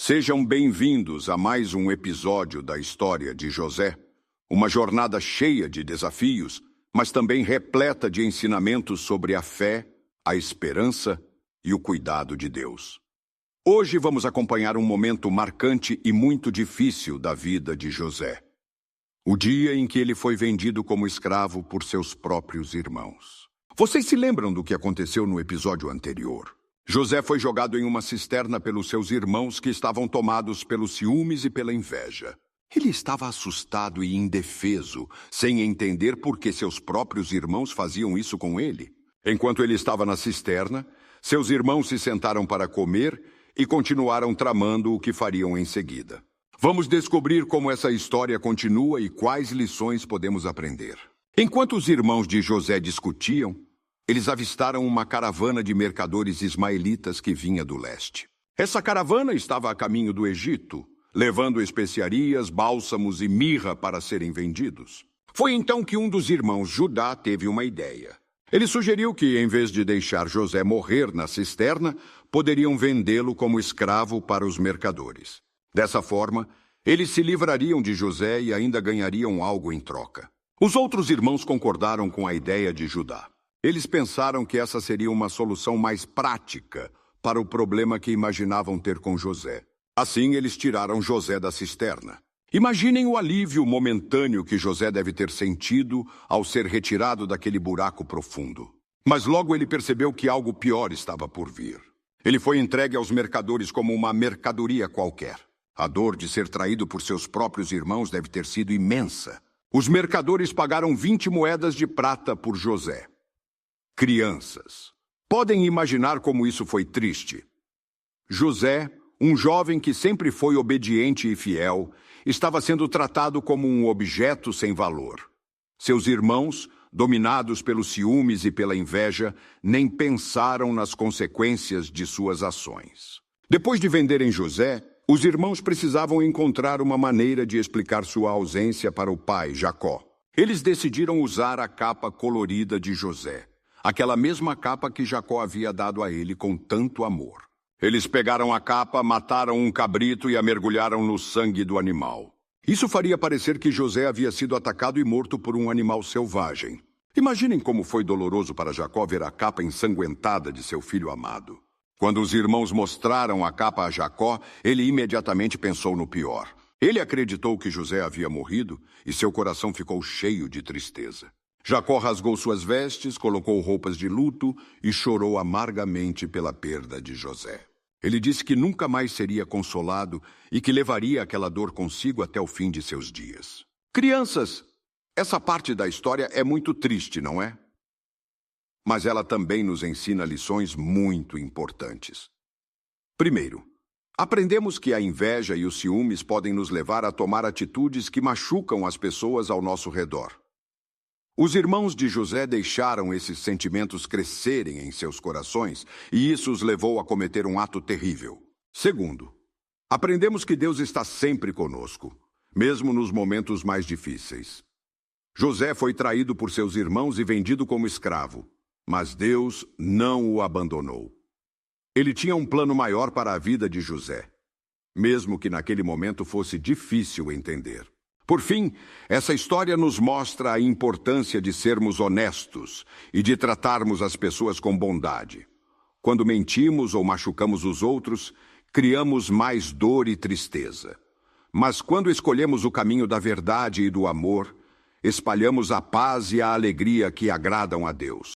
Sejam bem-vindos a mais um episódio da história de José, uma jornada cheia de desafios, mas também repleta de ensinamentos sobre a fé, a esperança e o cuidado de Deus. Hoje vamos acompanhar um momento marcante e muito difícil da vida de José. O dia em que ele foi vendido como escravo por seus próprios irmãos. Vocês se lembram do que aconteceu no episódio anterior? José foi jogado em uma cisterna pelos seus irmãos que estavam tomados pelos ciúmes e pela inveja. Ele estava assustado e indefeso, sem entender por que seus próprios irmãos faziam isso com ele. Enquanto ele estava na cisterna, seus irmãos se sentaram para comer e continuaram tramando o que fariam em seguida. Vamos descobrir como essa história continua e quais lições podemos aprender. Enquanto os irmãos de José discutiam, eles avistaram uma caravana de mercadores ismaelitas que vinha do leste. Essa caravana estava a caminho do Egito, levando especiarias, bálsamos e mirra para serem vendidos. Foi então que um dos irmãos, Judá, teve uma ideia. Ele sugeriu que, em vez de deixar José morrer na cisterna, poderiam vendê-lo como escravo para os mercadores. Dessa forma, eles se livrariam de José e ainda ganhariam algo em troca. Os outros irmãos concordaram com a ideia de Judá. Eles pensaram que essa seria uma solução mais prática para o problema que imaginavam ter com José. Assim, eles tiraram José da cisterna. Imaginem o alívio momentâneo que José deve ter sentido ao ser retirado daquele buraco profundo. Mas logo ele percebeu que algo pior estava por vir. Ele foi entregue aos mercadores como uma mercadoria qualquer. A dor de ser traído por seus próprios irmãos deve ter sido imensa. Os mercadores pagaram 20 moedas de prata por José. Crianças. Podem imaginar como isso foi triste. José, um jovem que sempre foi obediente e fiel, estava sendo tratado como um objeto sem valor. Seus irmãos, dominados pelos ciúmes e pela inveja, nem pensaram nas consequências de suas ações. Depois de venderem José, os irmãos precisavam encontrar uma maneira de explicar sua ausência para o pai, Jacó. Eles decidiram usar a capa colorida de José, aquela mesma capa que Jacó havia dado a ele com tanto amor. Eles pegaram a capa, mataram um cabrito e a mergulharam no sangue do animal. Isso faria parecer que José havia sido atacado e morto por um animal selvagem. Imaginem como foi doloroso para Jacó ver a capa ensanguentada de seu filho amado. Quando os irmãos mostraram a capa a Jacó, ele imediatamente pensou no pior. Ele acreditou que José havia morrido e seu coração ficou cheio de tristeza. Jacó rasgou suas vestes, colocou roupas de luto e chorou amargamente pela perda de José. Ele disse que nunca mais seria consolado e que levaria aquela dor consigo até o fim de seus dias. Crianças, essa parte da história é muito triste, não é? Mas ela também nos ensina lições muito importantes. Primeiro, aprendemos que a inveja e os ciúmes podem nos levar a tomar atitudes que machucam as pessoas ao nosso redor. Os irmãos de José deixaram esses sentimentos crescerem em seus corações e isso os levou a cometer um ato terrível. Segundo, aprendemos que Deus está sempre conosco, mesmo nos momentos mais difíceis. José foi traído por seus irmãos e vendido como escravo, mas Deus não o abandonou. Ele tinha um plano maior para a vida de José, mesmo que naquele momento fosse difícil entender. Por fim, essa história nos mostra a importância de sermos honestos e de tratarmos as pessoas com bondade. Quando mentimos ou machucamos os outros, criamos mais dor e tristeza. Mas quando escolhemos o caminho da verdade e do amor, espalhamos a paz e a alegria que agradam a Deus.